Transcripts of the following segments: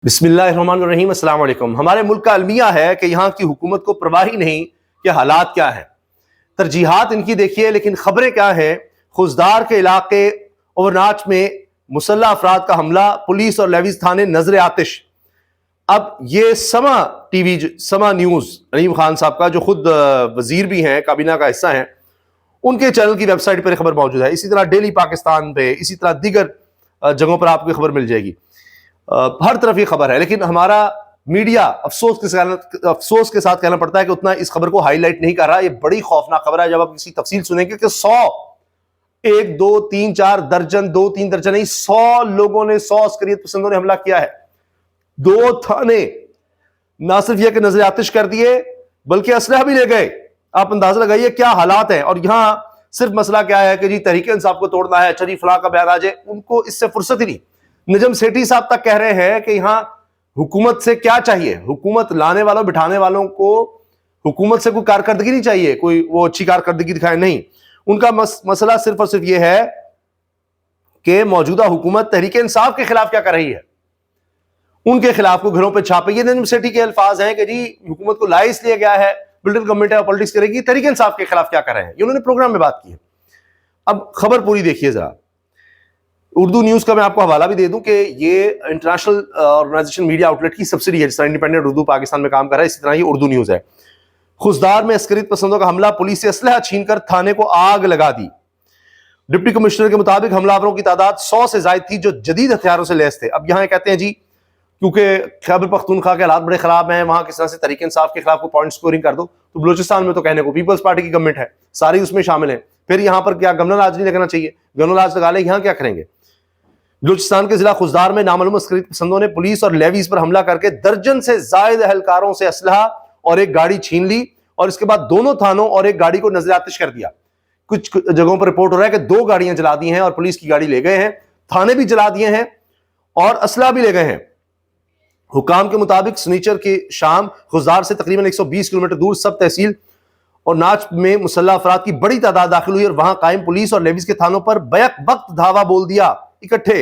बिस्मिल्लाहिर्रहमानिर्रहीम, अस्सलाम वालेकुम। हमारे मुल्क का अलमिया है कि यहाँ की हुकूमत को परवाह ही नहीं कि हालात क्या हैं। तरजीहात इनकी देखिए, लेकिन खबरें क्या हैं। खुजदार के इलाके ओवरनाच में मुसल्लह अफराद का हमला, पुलिस और लेविस थाने नजर आतिश। अब ये समा टीवी, समा न्यूज, नईम खान साहब का, जो खुद वजीर भी हैं, काबीना का हिस्सा हैं, उनके चैनल की वेबसाइट पर खबर मौजूद है। इसी तरह डेली पाकिस्तान पे, इसी तरह दीगर जगहों पर आपको खबर मिल जाएगी। हर तरफ ये खबर है, लेकिन हमारा मीडिया अफसोस के साथ कहना पड़ता है कि उतना इस खबर को हाईलाइट नहीं कर रहा। ये बड़ी खौफनाक खबर है। जब आप इसकी तफसील सुनेंगे कि 100, 1 2 3 4 दर्जन, 2 3 दर्जन नहीं, 100 लोगों ने, 100 अस्करियत पसंदों ने हमला किया है। 2 थाने ना सिर्फ यह कि नजर आतिश कर दिए, बल्कि असलहा भी ले गए। आप अंदाजा लगाइए क्या हालात हैं। और यहां सिर्फ मसला क्या है कि जी तहरीक इंसाफ को तोड़ना है, चरी फला का बयान आ जाए, उनको इससे फुर्सत ही नहीं। निजम सेठी साहब तक कह रहे हैं कि यहां हुकूमत से क्या चाहिए। हुकूमत लाने वालों, बिठाने वालों को हुकूमत से कोई कारकर्दगी नहीं चाहिए, कोई वो अच्छी कारकर्दगी दिखाए, नहीं। उनका मसला सिर्फ और सिर्फ यह है कि मौजूदा हुकूमत तहरीक इंसाफ के खिलाफ क्या कर रही है। उनके खिलाफ को घरों पर छापे। ये निजम सेठी के अल्फाज हैं कि जी हुकूमत को ला इसलिए गया है, बिल्डर गवर्नमेंट है, पॉलिटिक्स करेगी, तहरीक इंसाफ के खिलाफ क्या कर रहे हैं, ये उन्होंने प्रोग्राम में बात की है। अब खबर पूरी देखिए जरा। उर्दू न्यूज का मैं आपको हवाला भी दे दूं कि ये इंटरनेशनल ऑर्गेनाइजेशन मीडिया आउटलेट की सब्सिडी है, जिस तरह इंडिपेंडेंट उर्दू पाकिस्तान में काम कर रहा है, इसी तरह ये उर्दू न्यूज है। खुजदार में अस्करियत पसंदों का हमला, पुलिस से असलहा छीनकर थाने को आग लगा दी। डिप्टी कमिश्नर के मुताबिक हमलावरों की तादाद 100 से ज्यादा थी, जो जदीद हथियारों से लैस थे। अब यहां कहते हैं जी क्योंकि खैबर पख्तूनख्वा के हालात बड़े खराब हैं, वहां किस तरह से तहरीक इंसाफ के खिलाफ पॉइंट स्कोरिंग कर दो। तो बलूचिस्तान में तो कहने को पीपल्स पार्टी की गवर्नमेंट है, सारी उसमें शामिल है। फिर यहां पर क्या गवर्नर राज नहीं लगना चाहिए? गवर्नर राज लगा ले, यहां क्या करेंगे? बलूचिस्तान के जिला खुजदार में नामालूम अस्करियत पसंदों ने पुलिस और लेवीज पर हमला करके दर्जन से जायद एहलकारों से असलहा और एक गाड़ी छीन ली, और इसके बाद दोनों थानों और एक गाड़ी को नजर आतिश कर दिया। कुछ जगहों पर रिपोर्ट हो रहा है कि 2 गाड़ियां जला दी हैं और पुलिस की गाड़ी ले गए हैं, थाने भी जला दिए हैं और असलहा भी ले गए हैं। हुकाम के मुताबिक सनीचर की शाम खुजदार से तकरीबन 120 किलोमीटर दूर सब तहसील और नाच में मुसल्लह अफराद की बड़ी तादाद दाखिल हुई और वहां कायम पुलिस और लेवीज के थानों पर बैक वक्त धावा बोल दिया इकट्ठे।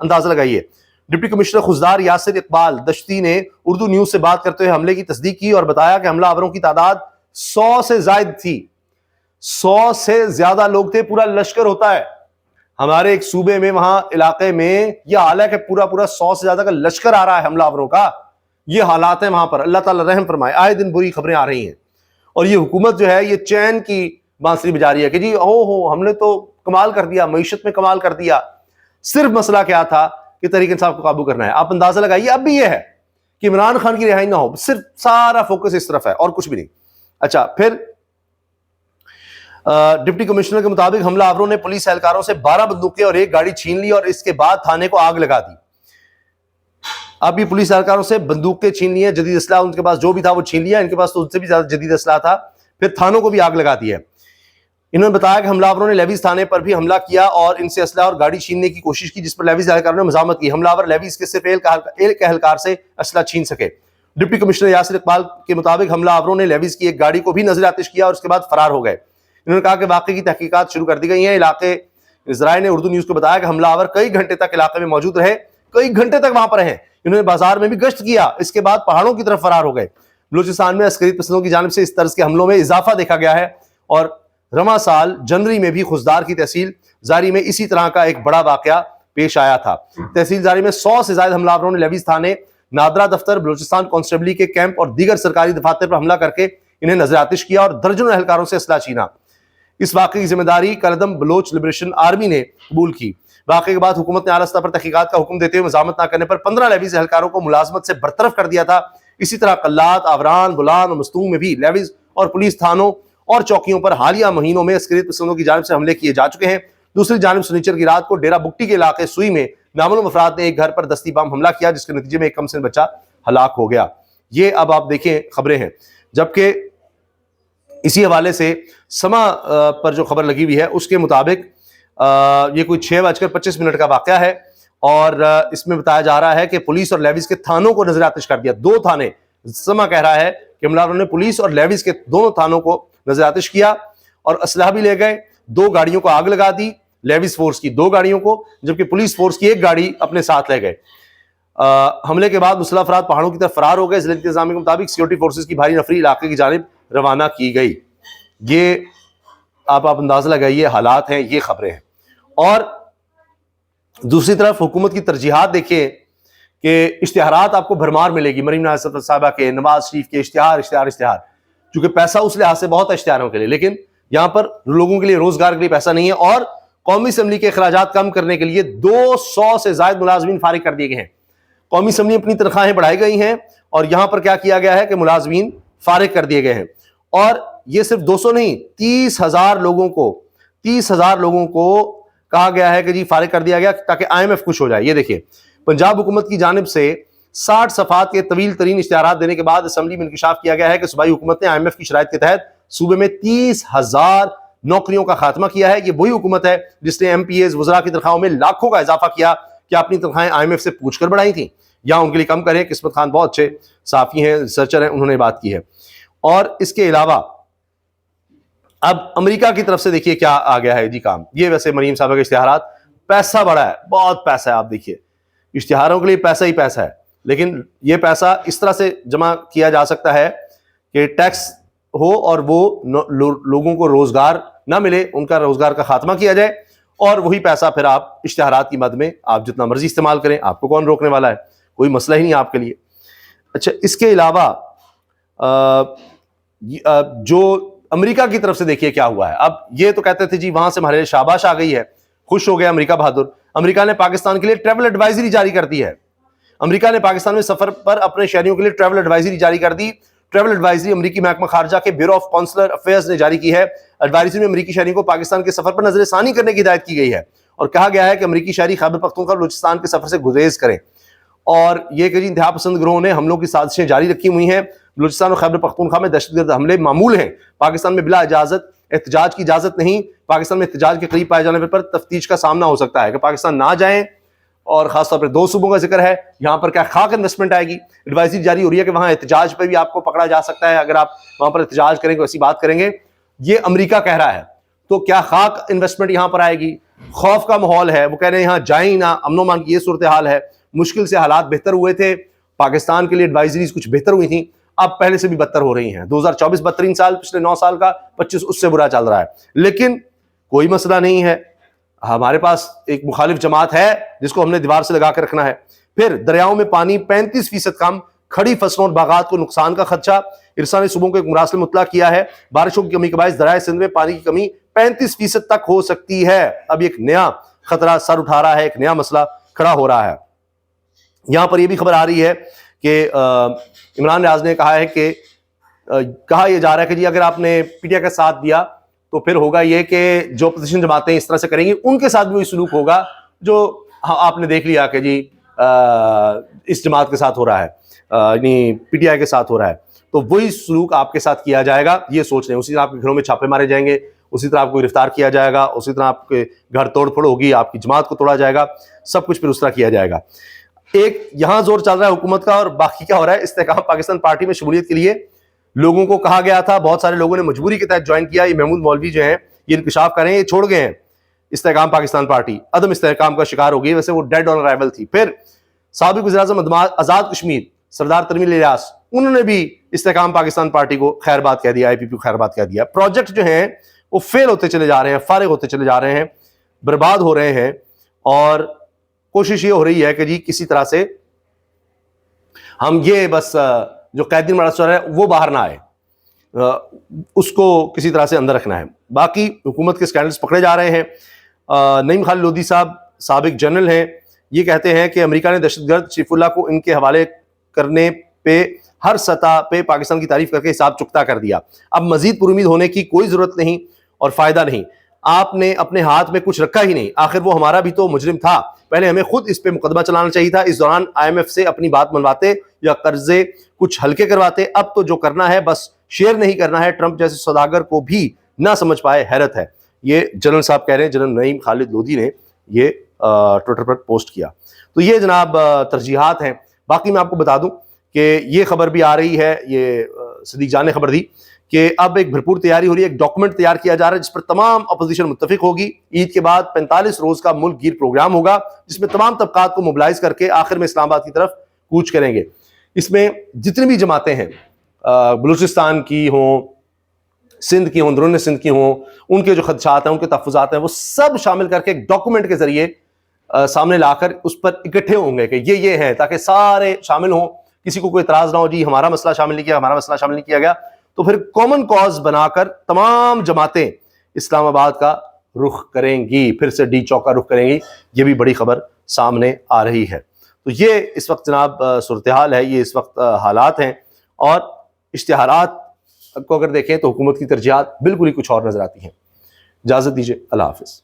अंदाजा लगाइए। डिप्टी कमिश्नर खुजदार यासिर इकबाल दश्ती ने उर्दू न्यूज से बात करते हुए हमले की तस्दीक की और बताया कि हमलावरों की तादाद 100 से ज्यादा थी। 100 से ज्यादा लोग थे, पूरा लश्कर होता है हमारे एक सूबे में, वहां इलाके में यह हाल है कि पूरा 100 से ज्यादा का लश्कर आ रहा है हमलावरों का। ये हालात है वहां पर। अल्लाह ताला रहम फरमाए। आए दिन बुरी खबरें आ रही हैं और ये हुकूमत जो है ये चैन की बांसुरी बजा रही है कि जी हो हमने तो कमाल कर दिया, मईशत में कमाल कर दिया। सिर्फ मसला क्या था कि तहरीक इंसाफ को काबू करना है। आप अंदाजा लगाइए अब भी यह है कि इमरान खान की रिहाई ना हो, सिर्फ सारा फोकस इस तरफ है और कुछ भी नहीं। अच्छा, फिर डिप्टी कमिश्नर के मुताबिक हमलावरों ने पुलिस एहलकारों से 12 बंदूकें और एक गाड़ी छीन ली और इसके बाद थाने को आग लगा दी। अब ये पुलिस एहलकारों से बंदूकें छीन ली है, जदीद असलाह उनके पास जो भी था वो छीन लिया, इनके पास तो उससे भी ज्यादा जदीद असलाह था। फिर थानों को भी आग लगा दी है। इन्होंने बताया कि हमलावरों ने लेवीज थाने पर भी हमला किया और इनसे असला और गाड़ी छीनने की कोशिश की, जिस पर लेवीज एहलकारों ने मजामत की। हमलावर लेवीज के सिर्फ एक एहलकार से असला छीन सके। डिप्टी कमिश्नर यासिर इकबाल के मुताबिक हमलावरों ने लेवीज की एक गाड़ी को भी नजर आतिश किया और उसके बाद फरार हो गए। इन्होंने कहा कि वाकई की तहकीकात शुरू कर दी गई है। इलाके ज़राए ने उर्दू न्यूज को बताया कि हमलावर कई घंटे तक इलाके में मौजूद रहे, कई घंटे तक वहां पर रहे। इन्होंने बाजार में भी गश्त किया, इसके बाद पहाड़ों की तरफ फरार हो गए। बलूचिस्तान में अस्करियत पसंदों की जानिब से इस तर्ज के हमलों में इजाफा देखा गया है और रमा साल जनवरी में भी खुजदार की तहसील जारी में इसी तरह का एक बड़ा वाकया पेश आया था। तहसील जारी में 100 से ज्यादा हमलावरों ने लेवीज थाने, नादरा दफ्तर, बलूचिस्तान कांस्टेबली के कैंप और दीगर सरकारी दफातर पर हमला करके इन्हें नजर आतिश किया और दर्जनों एहलकारों से असला छीना। इस वाकये की जिम्मेदारी कलदम बलोच लिबरेशन आर्मी ने कबूल की। वाकये के बाद हुकूमत ने आला सतह पर तहकीकात का हुक्म देते हुए मजामत न करने पर 15 लेवीज एहलकारों को मुलाजमत से बरतरफ कर दिया था। इसी तरह कल्लात, आवरान, बुलान और मस्तूम में भी लेवीज और पुलिस थानों और चौकियों पर हालिया महीनों में अस्करियत पसंदों की जानिब से हमले किए जा चुके हैं। दूसरी जानिब सनीचर की रात को डेरा बुक्टी के इलाके सुई में नामालूम अफराद ने एक घर पर दस्ती बम हमला किया, जिसके नतीजे में एक कम से कम बच्चा हलाक हो गया। ये अब आप देखें खबरें हैं। जबकि इसी हवाले से समा पर जो खबर लगी हुई है उसके मुताबिक ये कोई 6:25 का वाकया है और इसमें बताया जा रहा है कि पुलिस और लेवीज के थानों को नजर आतिश कर दिया। 2 थाने, समा कह रहा है कि हमलावरों ने पुलिस और लेवीज के दोनों थानों को नजर आतिश किया और असलहा भी ले गए। 2 गाड़ियों को आग लगा दी, लेवीज फोर्स की 2 गाड़ियों को, जबकि पुलिस फोर्स की एक गाड़ी अपने साथ ले गए। हमले के बाद मुसल्लह अफराद पहाड़ों की तरफ फरार हो गए। जिला इंतजामिया के मुताबिक सिक्योरिटी फोर्सेज की भारी नफरी इलाके की जानिब रवाना की गई। ये आप अंदाजा लगाइए, हालात हैं, ये खबरें हैं। और दूसरी तरफ हुकूमत की तरजीहात देखिए कि इश्तिहारात आपको भरमार मिलेगी। मरीम नवाज साहबा के, नवाज शरीफ के इश्तिहार, क्योंकि पैसा उस लिहाज से बहुत है इश्तिहारों के लिए, लेकिन यहां पर लोगों के लिए, रोजगार के लिए पैसा नहीं है। और कौमी असम्बली के अखराजात कम करने के लिए 200 से ज्यादा मुलाजमीन फारिग कर दिए गए हैं। कौमी असम्बली अपनी तनख्वाहें बढ़ाई गई हैं और यहां पर क्या किया गया है कि मुलाजमीन फारिग कर दिए गए हैं। और यह सिर्फ 200 नहीं, 30,000 लोगों को कहा गया है कि जी फारिग कर दिया गया ताकि IMF खुश हो जाए। ये देखिए, पंजाब हुकूमत की जानिब से 60 सफ़ात के तवील तरीन इश्तिहारात देने के बाद असम्बली में इंकशाफ किया गया है कि सूबाई हुकूमत ने IMF की शराइत के तहत सूबे में 30,000 नौकरियों का खात्मा किया है। ये वही हुकूमत है जिसने MPAs वज़रा की तनख्वाहों में लाखों का इजाफा किया कि अपनी तनख्वाहें IMF से पूछकर बढ़ाई थी या उनके लिए कम करें। किस्मत खान बहुत अच्छे साफी हैं, रिसर्चर हैं, उन्होंने बात की है। और इसके अलावा अब अमेरिका की तरफ से देखिए क्या आ गया है जी काम। ये वैसे मरीम साहब के इश्तिहारात, पैसा बड़ा है, बहुत पैसा है। आप देखिए, इश्तिहारों के लिए पैसा ही पैसा है, लेकिन ये पैसा इस तरह से जमा किया जा सकता है कि टैक्स हो और वो लोगों को रोजगार ना मिले, उनका रोजगार का खात्मा किया जाए, और वही पैसा फिर आप इश्तिहारात की मद में आप जितना मर्जी इस्तेमाल करें, आपको कौन रोकने वाला है, कोई मसला ही नहीं आपके लिए। अच्छा, इसके अलावा जो अमेरिका की तरफ से देखिए क्या हुआ है। अब ये तो कहते थे जी वहां से हमारे लिए शाबाश आ गई है, खुश हो गया अमेरिका बहादुर। अमेरिका ने पाकिस्तान के लिए ट्रैवल एडवाइजरी जारी कर दी है। अमेरिका ने पाकिस्तान में सफर पर अपने शहरियों के लिए ट्रैवल एडवाइजरी जारी कर दी। ट्रैवल एडवाइजरी अमेरिकी महकमा खारजा के ब्यूरो ऑफ कॉन्सुलर अफेयर्स ने जारी की है। एडवाइजरी में अमेरिकी शहरियों को पाकिस्तान के सफर पर नजरसानी करने की हिदायत की गई है और कहा गया है कि अमेरिकी शहरी खैबर पख्तूनख्वा और बलूचिस्तान के सफर से गुरेज करें। और यह कि इंतहा पसंद ग्रोह ने हमलों की साजिशें जारी रखी हुई हैं। बलूचिस्तान और खैबर पख्तूनख्वा में दहशतगर्द हमले मामूल हैं। पाकिस्तान में बिला इजाजत एहतजाज की इजाजत नहीं। पाकिस्तान में एहतजाज के करीब पाए जाने पर तफ्तीश का सामना हो सकता है कि पाकिस्तान ना जाएं। और खासतौर पर 2 सूबों का जिक्र है, यहां पर क्या खाक इन्वेस्टमेंट आएगी। एडवाइजरी जारी हो रही है कि वहां एहतजाज पर भी आपको पकड़ा जा सकता है अगर आप वहां पर एहतजाज करेंगे, ऐसी बात करेंगे। ये अमेरिका कह रहा है, तो क्या खाक इन्वेस्टमेंट यहां पर आएगी। खौफ का माहौल है, वो कह रहे हैं यहां जाए ही ना, अमनो मान की ये सूरत हाल है। मुश्किल से हालात बेहतर हुए थे, पाकिस्तान के लिए एडवाइजरीज कुछ बेहतर हुई थी, अब पहले से भी बदतर हो रही हैं। 2024 बदतरीन साल, पिछले 9 साल का 25 उससे बुरा चल रहा है। लेकिन कोई मसला नहीं है, हमारे पास एक मुखालिफ जमात है जिसको हमने दीवार से लगा कर रखना है। फिर दरियाओं में पानी 35% कम, खड़ी फसलों और बागात को नुकसान का खदशा। इरसा ने सूबों को एक मुरासले मुतला किया है। बारिशों की कमी के बायस दरियाए सिंध में पानी की कमी 35% तक हो सकती है। अब एक नया खतरा सर उठा रहा है, एक नया मसला खड़ा हो रहा है। यहां पर यह भी खबर आ रही है कि इमरान रियाज ने कहा है कि कहा यह जा रहा है कि जी अगर आपने पीटीआई का साथ दिया तो फिर होगा ये कि जो अपोजिशन जमातें इस तरह से करेंगी उनके साथ भी वही सलूक होगा जो आपने देख लिया कि जी इस जमात के साथ हो रहा है, यानी पीटीआई के साथ हो रहा है, तो वही सलूक आपके साथ किया जाएगा। ये सोच रहे हैं। उसी तरह आपके घरों में छापे मारे जाएंगे, उसी तरह आपको गिरफ्तार किया जाएगा, उसी तरह आपके घर तोड़ फोड़ होगी, आपकी जमात को तोड़ा जाएगा, सब कुछ फिर उस तरह किया जाएगा। एक यहां जोर चल रहा है हुकूमत का, और बाकी क्या हो रहा है, इस्तेकाम पाकिस्तान पार्टी में शमूलियत के लिए लोगों को कहा गया था, बहुत सारे लोगों ने मजबूरी के तहत ज्वाइन किया। ये महमूद मौलवी जो है ये इंकशाफ करें, ये छोड़ गए हैं इस्तेकाम पाकिस्तान पार्टी, अदम इस्तेकाम का शिकार हो गई। वैसे वो डेड ऑन अराइवल थी। फिर साबिक वज़ीर-ए-आज़म आजाद कश्मीर सरदार तरमील इलियास, उन्होंने भी इस्तेकाम पाकिस्तान पार्टी को खैरबाद कह दिया, IPP को खैरबाद कह दिया। प्रोजेक्ट जो हैं वो फेल होते चले जा रहे हैं, फारिग होते चले जा रहे हैं, बर्बाद हो रहे हैं, और कोशिश ये हो रही है कि जी किसी तरह से हम ये बस जो कैदी मरासर है वो बाहर ना आए, उसको किसी तरह से अंदर रखना है। बाकी हुकूमत के स्कैंडल्स पकड़े जा रहे हैं। नईम खालिद लोधी साहब साबिक जनरल हैं, ये कहते हैं कि अमेरिका ने दहशतगर्द शरीफुल्लाह को इनके हवाले करने पे हर सतह पे पाकिस्तान की तारीफ करके हिसाब चुकता कर दिया। अब मजीद पुरुमीद होने की कोई जरूरत नहीं और फायदा नहीं। आपने अपने हाथ में कुछ रखा ही नहीं, आखिर वो हमारा भी तो मुजरिम था। पहले हमें खुद इस पे मुकदमा चलाना चाहिए था। इस दौरान IMF से अपनी बात मनवाते या कर्जे कुछ हल्के करवाते। अब तो जो करना है बस शेयर नहीं करना है। ट्रंप जैसे सौदागर को भी ना समझ पाए, हैरत है। ये जनरल साहब कह रहे हैं, जनरल नईम खालिद लोधी ने ये ट्विटर पर पोस्ट किया। तो ये जनाब तरजीहात हैं। बाकी मैं आपको बता दूं कि ये खबर भी आ रही है, ये सिद्दीक जान ने खबर दी कि अब एक भरपूर तैयारी हो रही है, एक डॉक्यूमेंट तैयार किया जा रहा है जिस पर तमाम अपोजिशन मुत्तफिक होगी। ईद के बाद 45 रोज का मुल्क गिर प्रोग्राम होगा जिसमें तमाम तबकात को मोबिलाइज करके आखिर में इस्लामाबाद की तरफ कूच करेंगे। इसमें जितनी भी जमातें हैं, बलूचिस्तान की हों, सिंध की हों, अंदरून सिंध की हों, उनके जो खदशात हैं, उनके तहफ़्फ़ुज़ात हैं, वो सब शामिल करके एक डॉक्यूमेंट के जरिए सामने लाकर उस पर इकट्ठे होंगे कि ये है, ताकि सारे शामिल हों, किसी को कोई इतराज़ ना हो जी हमारा मसला शामिल नहीं किया, हमारा मसला शामिल नहीं किया गया। तो फिर कॉमन कॉज बनाकर तमाम जमातें इस्लामाबाद का रुख करेंगी, फिर से डी चौक का रुख करेंगी। ये भी बड़ी खबर सामने आ रही है। तो ये इस वक्त जनाब सूरत हाल है, ये इस वक्त हालात हैं। और इश्तिहारात को अगर देखें तो हुकूमत की तरजीहात बिल्कुल ही कुछ और नजर आती हैं। इजाज़त दीजिए, अल्लाह हाफ़िज़।